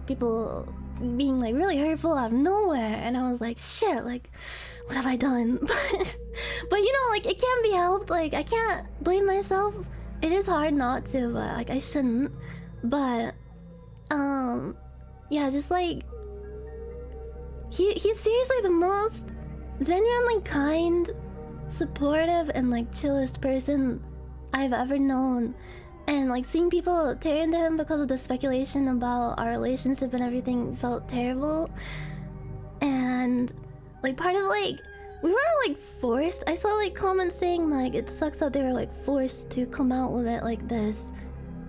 people being like really hurtful out of nowhere, and I was like, shit, like, what have I done? But you know, like, it can't be helped. Like, I can't blame myself. It is hard not to, but like, I shouldn't. But yeah, just like, he's seriously the most genuinely kind, supportive, and like chillest person I've ever known. And like, seeing people tear into him because of the speculation about our relationship and everything felt terrible. And like, part of like, we weren't like forced. I saw like comments saying like it sucks that they were like forced to come out with it like this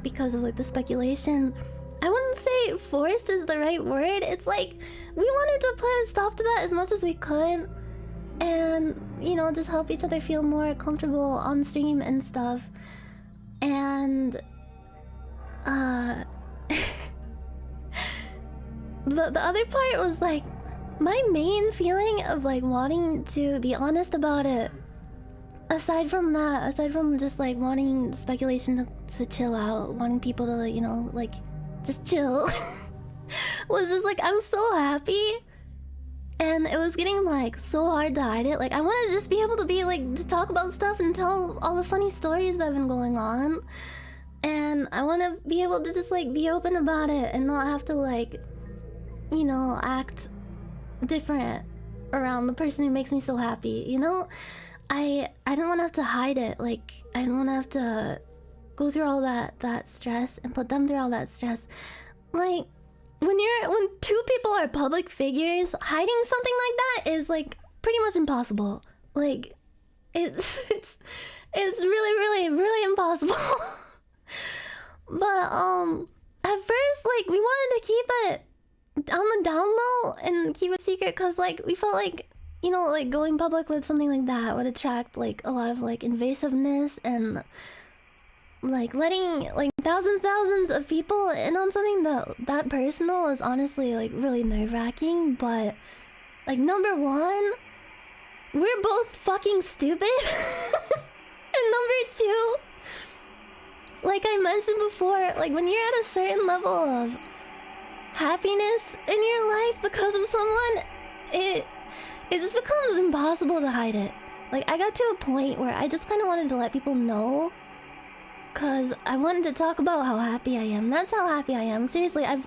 because of like the speculation. I wouldn't say forced is the right word. It's like, we wanted to put a stop to that as much as we could, and you know, just help each other feel more comfortable on stream and stuff. And the other part was like, my main feeling of like wanting to be honest about it, aside from that, aside from just like wanting speculation to chill out, wanting people to, you know, like just chill, was just like, I'm so happy. And it was getting like so hard to hide it. Like, I want to just be able to be like, to talk about stuff and tell all the funny stories that have been going on. And I want to be able to just like be open about it and not have to like, you know, act different around the person who makes me so happy, you know? I don't want to have to hide it. Like, I don't want to have to go through all that stress and put them through all that stress. Like, when two people are public figures, hiding something like that is like pretty much impossible. Like, it's really impossible. But at first, like, we wanted to keep it on the down low and keep it secret, because like, we felt like, you know, like, going public with something like that would attract like a lot of like invasiveness, and like letting like thousands of people in on something that personal is honestly like really nerve-wracking. But like, number one, we're both fucking stupid. And number two, like I mentioned before, like, when you're at a certain level of happiness in your life because of someone, it just becomes impossible to hide it. Like, I got to a point where I just kind of wanted to let people know, because I wanted to talk about how happy I am. That's how happy I am. Seriously, I've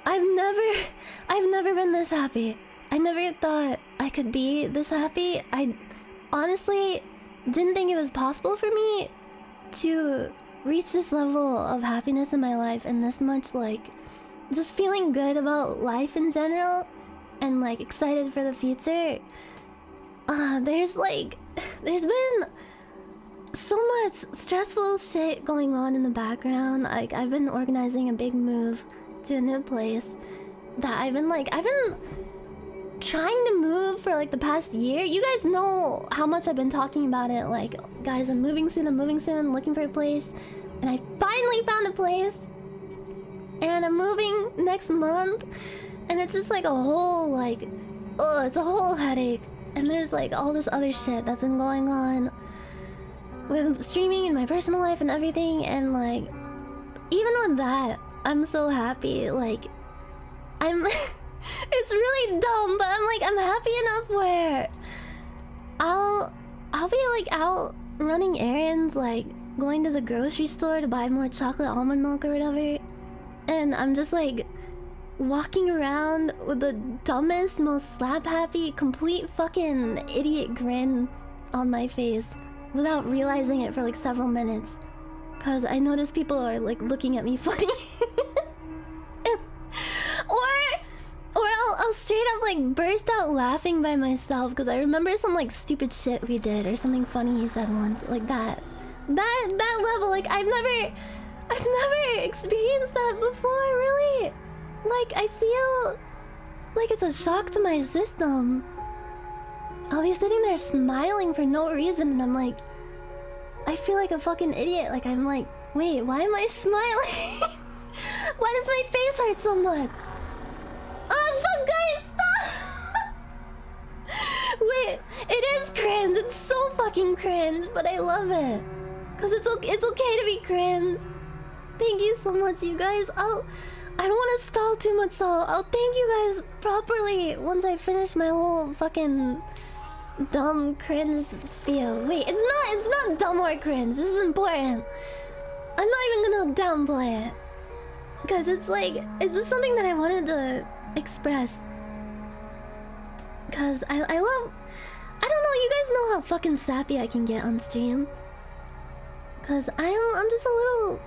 never been this happy. I never thought I could be this happy. I honestly didn't think it was possible for me to reach this level of happiness in my life, and this much like just feeling good about life in general, and like excited for the future. There's been so much stressful shit going on in the background. Like, I've been organizing a big move to a new place that I've been trying to move for like the past year. You guys know how much I've been talking about it. Like, guys, I'm moving soon, looking for a place. And I finally found a place. And I'm moving next month. And it's just like a whole like, it's a whole headache. And there's like all this other shit that's been going on with streaming in my personal life and everything. And like, even with that, I'm so happy. Like, I'm it's really dumb, but I'm happy enough where I'll be like out running errands, like going to the grocery store to buy more chocolate almond milk or whatever, and I'm just like walking around with the dumbest, most slap happy, complete fucking idiot grin on my face without realizing it for like several minutes, because I notice people are like looking at me funny. Or I'll straight up like burst out laughing by myself because I remember some like stupid shit we did or something funny you said once, like that level. Like, I've never experienced that before, really. Like, I feel like it's a shock to my system. I'll be sitting there smiling for no reason, and I'm like, I feel like a fucking idiot. Like, I'm like, wait, why am I smiling? Why does my face hurt so much? Oh, so guys, stop! Wait, it is cringe. It's so fucking cringe, but I love it. Cause it's okay to be cringe. Thank you so much, you guys. I'll I don't want to stall too much, so I'll thank you guys properly once I finish my whole fucking dumb cringe spiel. Wait, it's not dumb or cringe. This is important. I'm not even gonna downplay it, because it's just something that I wanted to express. Because I love, I don't know, you guys know how fucking sappy I can get on stream. Because I'm just a little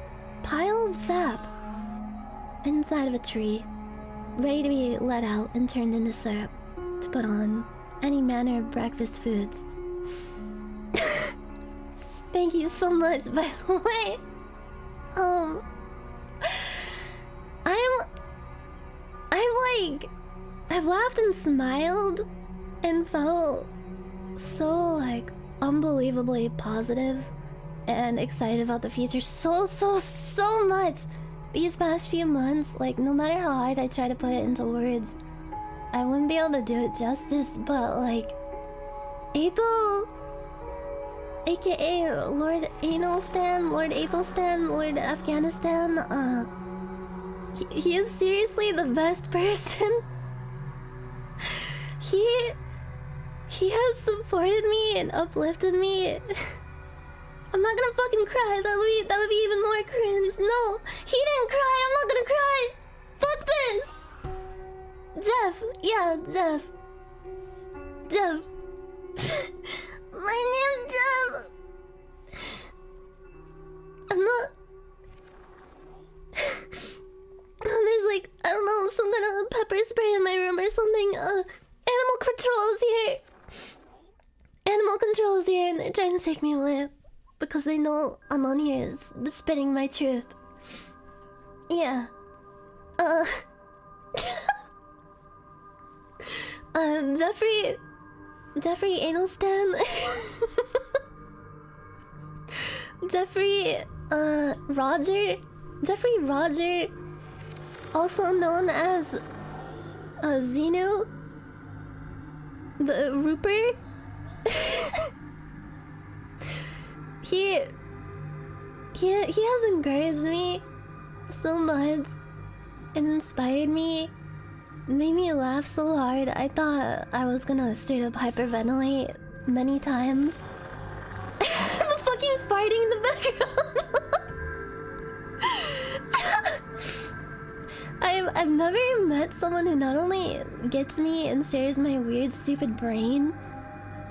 pile of sap inside of a tree, ready to be let out and turned into syrup to put on any manner of breakfast foods. Thank you so much, by the way. I've laughed and smiled and felt so unbelievably positive and excited about the future so much these past few months. Like, no matter how hard I try to put it into words, I wouldn't be able to do it justice. But like, Aethel, aka Lord Aethelstan, Lord Afghanistan, he is seriously the best person. He has supported me and uplifted me. I'm not gonna fucking cry. That would be even more cringe. No, he didn't cry. I'm not gonna cry. Fuck this. Jeff, yeah, Jeff. My name's Jeff. I'm not. There's like, I don't know, some kind of pepper spray in my room or something. Animal control is here. Animal control is here, and they're trying to take me away because they know I'm on here spitting my truth. Yeah. Jeffrey Aethelstan. Jeffrey Roger, also known as Xenu the Rooper. He has encouraged me so much and inspired me, made me laugh so hard I thought I was gonna straight up hyperventilate many times. The fucking farting in the background. I've never met someone who not only gets me and shares my weird stupid brain,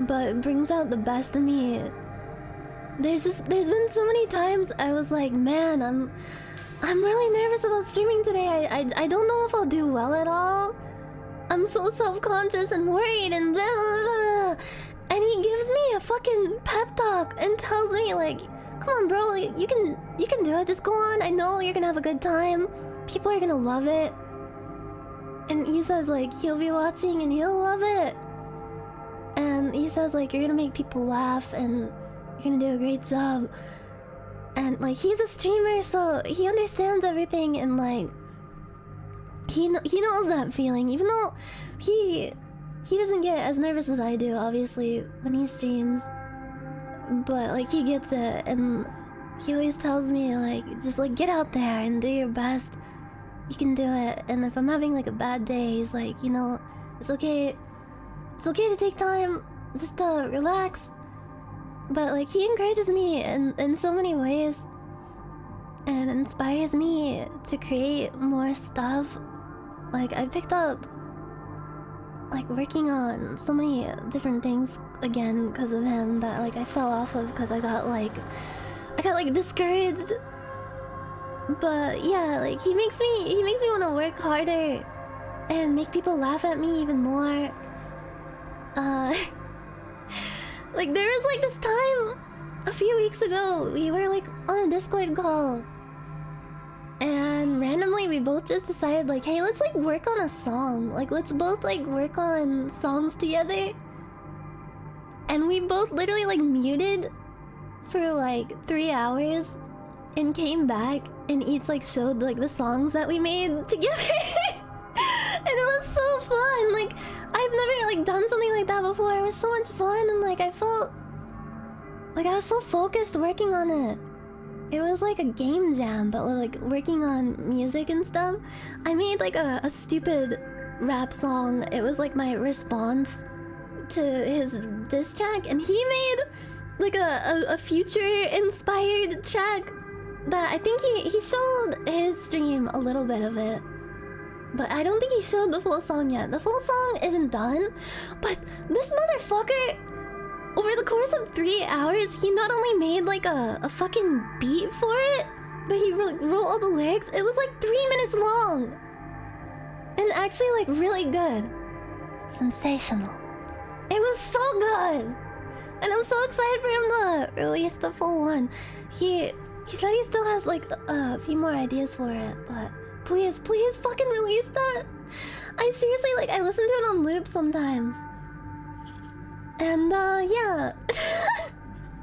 but brings out the best of me. There's been so many times I was like, man, I'm really nervous about streaming today. I don't know if I'll do well at all. I'm so self-conscious and worried and blah, blah, blah. And he gives me a fucking pep talk and tells me like, come on bro, you can do it, just go on. I know you're gonna have a good time. People are gonna love it. And he says like, he'll be watching and he'll love it. And he says like, you're gonna make people laugh and you're gonna do a great job. And like, he's a streamer, so he understands everything, and like, he knows that feeling, even though he doesn't get as nervous as I do, obviously, when he streams. But like, he gets it, and he always tells me like, just like, get out there and do your best. You can do it. And if I'm having like a bad day, he's like, you know, it's okay. It's okay to take time, just to relax. But like, he encourages me in so many ways and inspires me to create more stuff. Like, I picked up like working on so many different things again because of him that like I fell off of because I got like discouraged. But yeah, like, he makes me want to work harder and make people laugh at me even more. Like, there was like this time a few weeks ago, we were like on a Discord call, and randomly we both just decided like, hey, let's like work on a song. Like, let's both like work on songs together. And we both literally like muted for like 3 hours and came back and each like showed like the songs that we made together. And it was so fun. Like, I've never like done something like that before. It was so much fun, and like I felt like I was so focused working on it. It was like a game jam, but like working on music and stuff. I made like a stupid rap song. It was like my response to his diss track, and he made like a future-inspired track that I think he showed his stream a little bit of it. But I don't think he showed the full song yet. The full song isn't done, but this motherfucker, over the course of 3 hours, he not only made like a fucking beat for it, but he wrote all the lyrics. It was like 3 minutes long. And actually like really good. Sensational. It was so good. And I'm so excited for him to release the full one. He said he still has like a few more ideas for it, but please fucking release that. I seriously, like, I listen to it on loop sometimes. And yeah.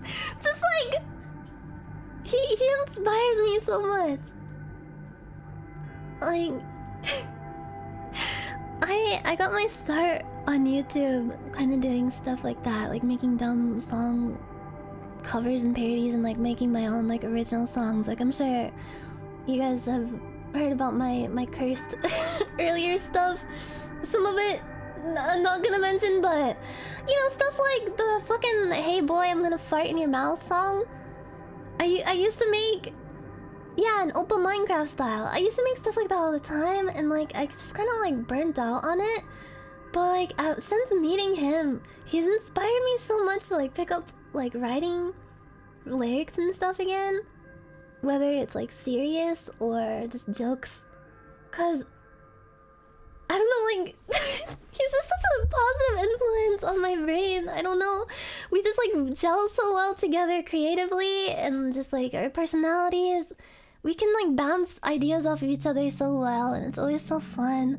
Just like he inspires me so much. Like I got my start on YouTube kind of doing stuff like that, like making dumb song covers and parodies and like making my own like original songs. Like I'm sure you guys have heard about my cursed earlier stuff. Some of it I'm not gonna mention, but you know, stuff like the fucking "Hey boy, I'm gonna fart in your mouth" song. I used to make, yeah, an open Minecraft style. I used to make stuff like that all the time, and like I just kind of like burnt out on it. But like since meeting him, he's inspired me so much to like pick up like writing lyrics and stuff again, whether it's like serious or just jokes. Cause I don't know, like he's just such a positive influence on my brain. I don't know, we just like gel so well together creatively, and just like our personalities, we can like bounce ideas off of each other so well, and it's always so fun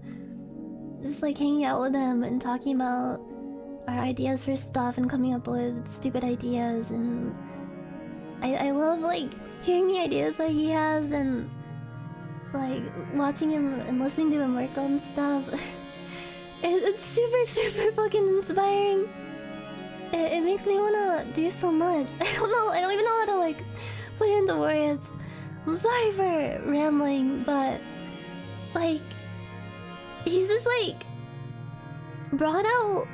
just like hanging out with him and talking about our ideas for stuff and coming up with stupid ideas. And I love like hearing the ideas that he has and like watching him and listening to him work on stuff. It's super fucking inspiring. It makes me wanna do so much. I don't know, I don't even know how to like put it into words. I'm sorry for rambling, but like he's just like brought out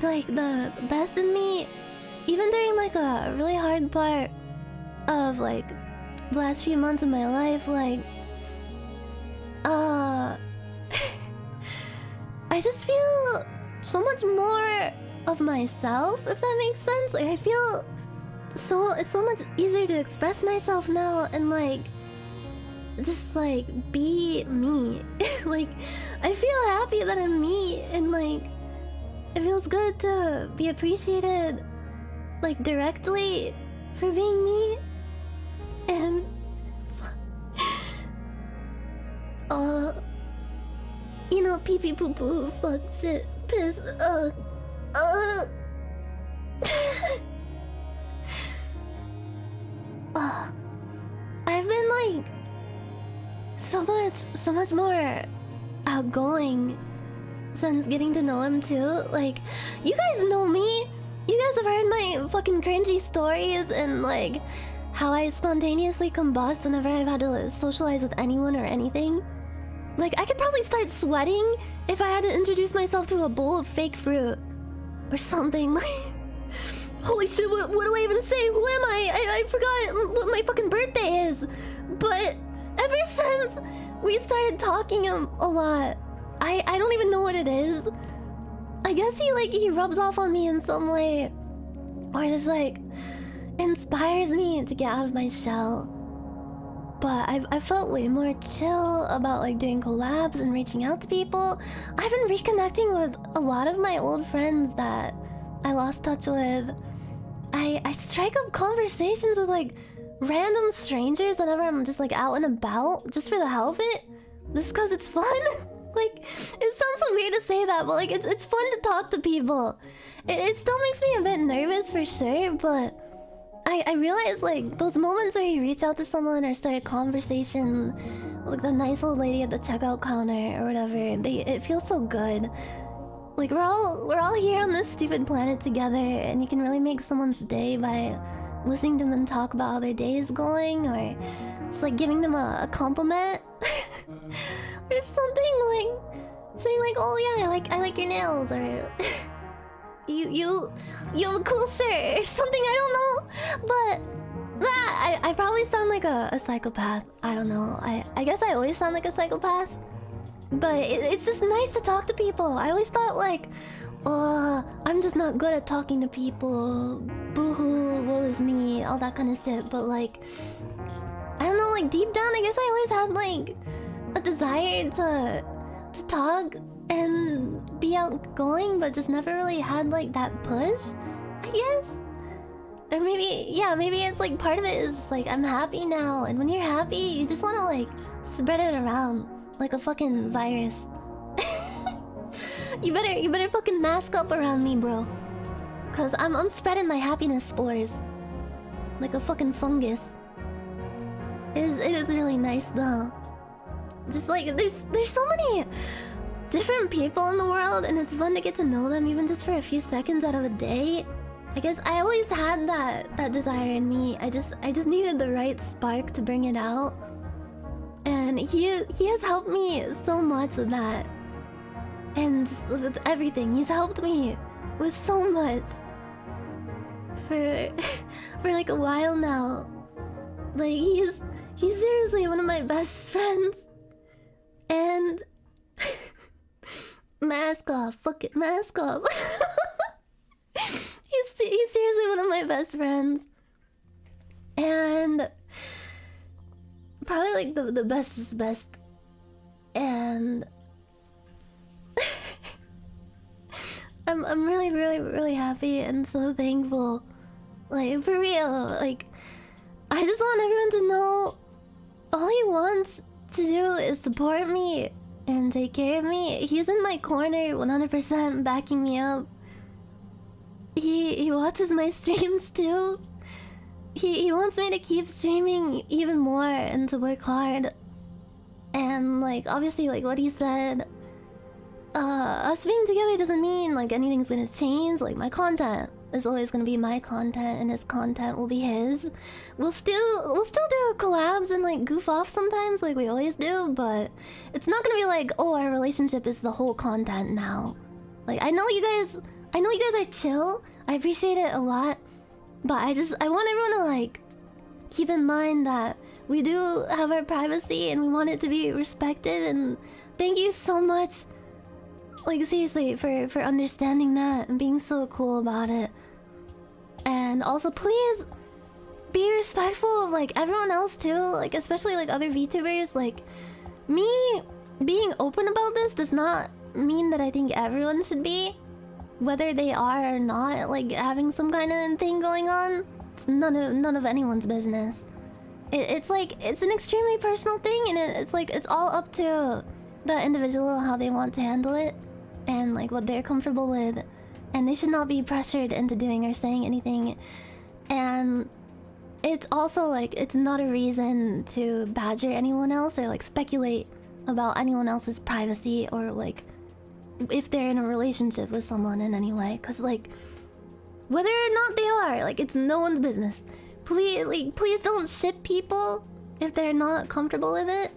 like the best in me, even during like a really hard part of like the last few months of my life. Like I just feel so much more of myself, if that makes sense. Like I feel it's so much easier to express myself now and like just like be me. Like I feel happy that I'm me, and like it feels good to be appreciated like directly for being me. And you know, pee pee poo poo, fuck, shit, piss, I've been like so much more outgoing since getting to know him too. Like, you guys know me. You guys have heard my fucking cringy stories and like how I spontaneously combust whenever I've had to socialize with anyone or anything. Like, I could probably start sweating if I had to introduce myself to a bowl of fake fruit or something. Like, holy shit, what do I even say? Who am I? I forgot what my fucking birthday is. But ever since we started talking a lot, I don't even know what it is. I guess he rubs off on me in some way, or just like inspires me to get out of my shell. But I felt way more chill about like doing collabs and reaching out to people. I've been reconnecting with a lot of my old friends that I lost touch with. I strike up conversations with like random strangers whenever I'm just like out and about, just for the hell of it, just because it's fun. Like, it sounds so weird to say that, but like it's fun to talk to people. It still makes me a bit nervous for sure, but I realize like those moments where you reach out to someone or start a conversation, like the nice old lady at the checkout counter or whatever, it feels so good. Like we're all here on this stupid planet together, and you can really make someone's day by listening to them talk about how their day is going, or it's like giving them a compliment or something, like saying like, "Oh yeah, I like your nails," or you have a cool shirt or something. I don't know, but I probably sound like a psychopath. I don't know. I guess I always sound like a psychopath, but it's just nice to talk to people. I always thought like, oh, I'm just not good at talking to people. Boo-hoo, woe is me, all that kind of shit. But like, I don't know, like deep down, I guess I always had like a desire to talk and be outgoing, but just never really had like that push, I guess. Or maybe, yeah, maybe it's like part of it is like I'm happy now, and when you're happy, you just want to like spread it around like a fucking virus. You better fucking mask up around me, bro. Cause I'm spreading my happiness spores like a fucking fungus. It is really nice though. Just like there's so many different people in the world, and it's fun to get to know them even just for a few seconds out of a day. I guess I always had that desire in me. I just needed the right spark to bring it out. And he has helped me so much with that. And just with everything. He's helped me with so much. For like a while now. Like he's seriously one of my best friends. And mask off, fuck it, mask off. He's seriously one of my best friends. And probably like the bestest best. And I'm really happy and so thankful. Like for real, like I just want everyone to know all he wants to do is support me and take care of me. He's in my corner 100% backing me up. He watches my streams too. He wants me to keep streaming even more and to work hard. And like obviously like what he said, us being together doesn't mean like anything's gonna change. Like my content is always gonna be my content and his content will be his. We'll still do collabs and like goof off sometimes like we always do, but it's not gonna be like, oh, our relationship is the whole content now. Like I know you guys are chill. I appreciate it a lot. But I want everyone to like keep in mind that we do have our privacy and we want it to be respected, and thank you so much. Like seriously for understanding that and being so cool about it. And also please be respectful of like everyone else too, like especially like other VTubers. Like me being open about this does not mean that I think everyone should be, whether they are or not, like having some kind of thing going on. It's none of anyone's business. It's like it's an extremely personal thing, and it's like it's all up to the individual how they want to handle it and like what they're comfortable with, and they should not be pressured into doing or saying anything. And it's also like it's not a reason to badger anyone else or like speculate about anyone else's privacy or like if they're in a relationship with someone in any way, because like whether or not they are, like it's no one's business. Please don't ship people if they're not comfortable with it,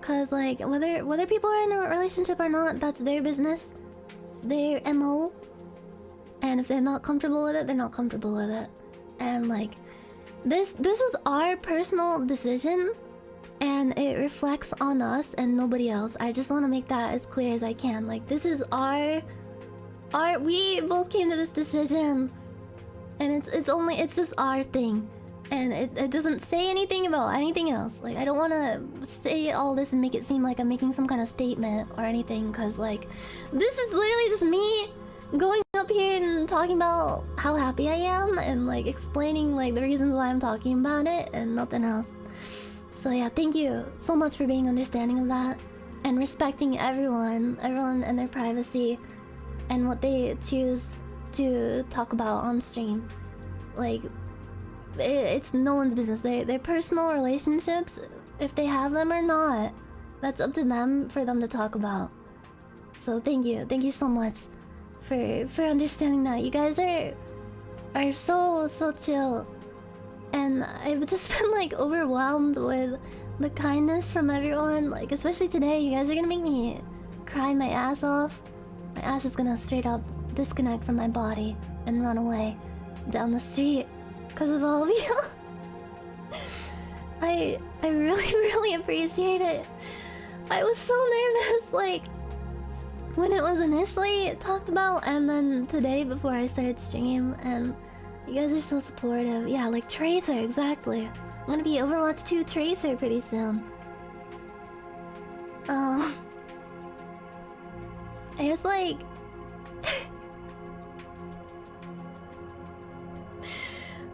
because like whether people are in a relationship or not, that's their business. It's their MO, and if they're not comfortable with it, they're not comfortable with it. And like this was our personal decision, and it reflects on us and nobody else. I just want to make that as clear as I can. Like this is our we both came to this decision, and it's just our thing, and it doesn't say anything about anything else. Like I don't want to say all this and make it seem like I'm making some kind of statement or anything, because like this is literally just me going up here and talking about how happy I am and like explaining like the reasons why I'm talking about it and nothing else. So yeah, thank you so much for being understanding of that and respecting everyone and their privacy and what they choose to talk about on stream. Like it's no one's business. Their personal relationships, if they have them or not, that's up to them for them to talk about. So thank you so much for understanding that. You guys are are so chill. And I've just been like overwhelmed with the kindness from everyone. Like, especially today, you guys are gonna make me cry my ass off. My ass is gonna straight up disconnect from my body and run away down the street because of all of you. I really appreciate it. I was so nervous, like, when it was initially talked about, and then today before I started stream, and you guys are so supportive. Yeah, like Tracer, exactly. I'm gonna be Overwatch 2 Tracer pretty soon. I was like...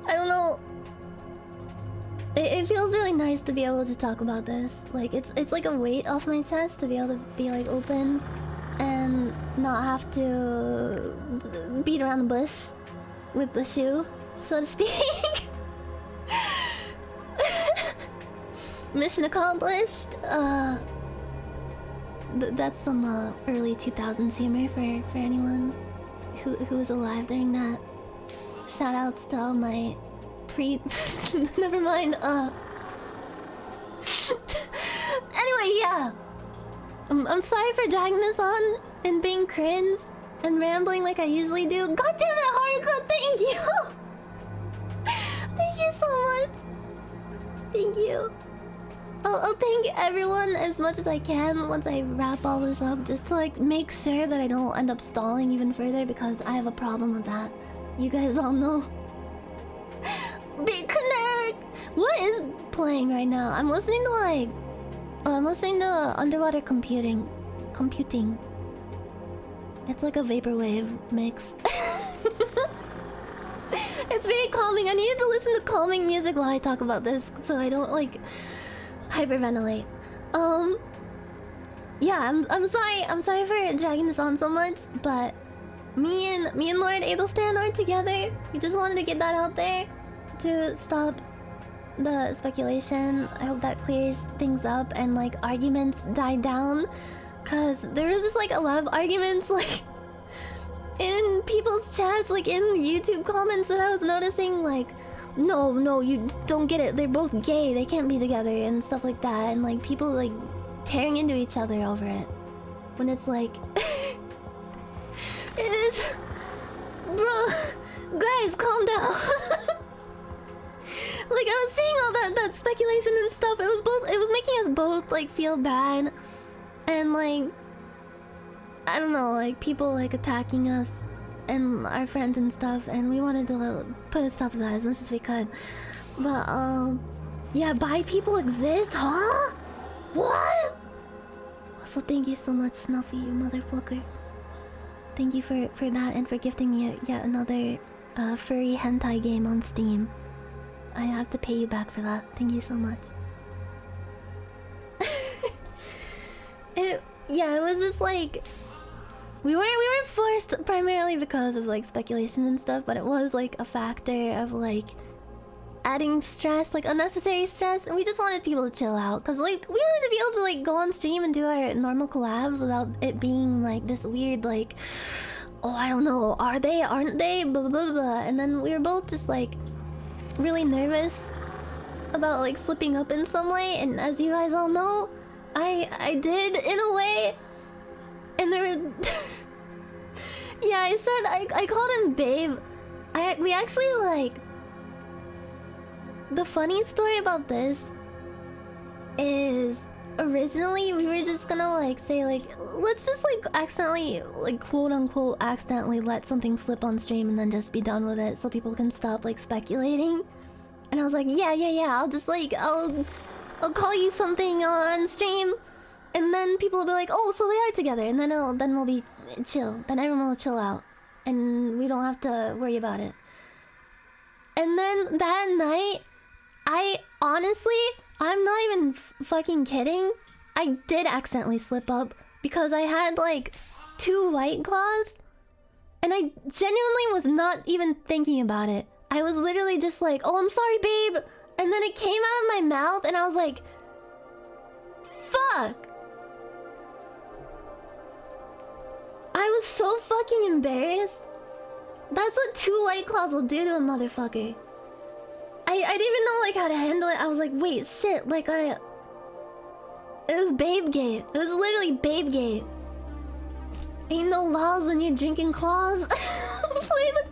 I don't know. It feels really nice to be able to talk about this. Like, it's like a weight off my chest to be able to be like open and not have to beat around the bush with the shoe, so to speak. Mission accomplished. That's some early 2000s humor for anyone who was alive during that. Shoutouts to all my never mind. Anyway, yeah. I'm sorry for dragging this on and being cringe and rambling like I usually do. God damn it, Haruka, thank you! Thank you so much! Thank you. I'll thank everyone as much as I can once I wrap all this up, just to like make sure that I don't end up stalling even further, because I have a problem with that. You guys all know. Big Connect! What is playing right now? I'm listening to like... I'm listening to underwater computing. It's like a vaporwave mix. It's very calming. I need to listen to calming music while I talk about this, so I don't like hyperventilate. Yeah, I'm sorry. I'm sorry for dragging this on so much, but me and Lord Aethelstan aren't together. We just wanted to get that out there to stop the speculation. I hope that clears things up and like arguments die down, cause there was just like a lot of arguments like in people's chats, like in YouTube comments, that I was noticing, like, no, you don't get it, they're both gay, they can't be together and stuff like that, and like people like tearing into each other over it, when it's like it's... Bro, guys, calm down. Like, I was seeing all that speculation and stuff. It was making us both like feel bad, and like, I don't know, like people like attacking us and our friends and stuff, and we wanted to put a stop to that as much as we could. But yeah, bi people exist, huh? What? Also, thank you so much, Snuffy, you motherfucker. Thank you for that, and for gifting me yet another furry hentai game on Steam. I have to pay you back for that. Thank you so much. It was just like we weren't forced primarily because of like speculation and stuff, but it was like a factor of like adding stress, like unnecessary stress, and we just wanted people to chill out, because like we wanted to be able to like go on stream and do our normal collabs without it being like this weird like, oh, I don't know, are they, aren't they, blah blah blah blah. And then we were both just like really nervous about like slipping up in some way, and as you guys all know, I did in a way. And there were yeah, I called him babe. We actually like, the funny story about this is originally we were just gonna like say like, let's just like accidentally, like quote unquote accidentally let something slip on stream and then just be done with it so people can stop like speculating. And I was like, yeah, I'll just like, I'll call you something on stream, and then people will be like, oh, so they are together, and then we'll be chill, then everyone will chill out and we don't have to worry about it. And then that night, I honestly, I'm not even fucking kidding, I did accidentally slip up because I had like 2 White Claws, and I genuinely was not even thinking about it. I was literally just like, oh, I'm sorry, babe. And then it came out of my mouth and I was like, fuck. I was so fucking embarrassed. That's what 2 White Claws will do to a motherfucker. I didn't even know like how to handle it. I was like, wait, shit, like it was babe gate. It was literally babe gate. Ain't no laws when you're drinking claws. Play the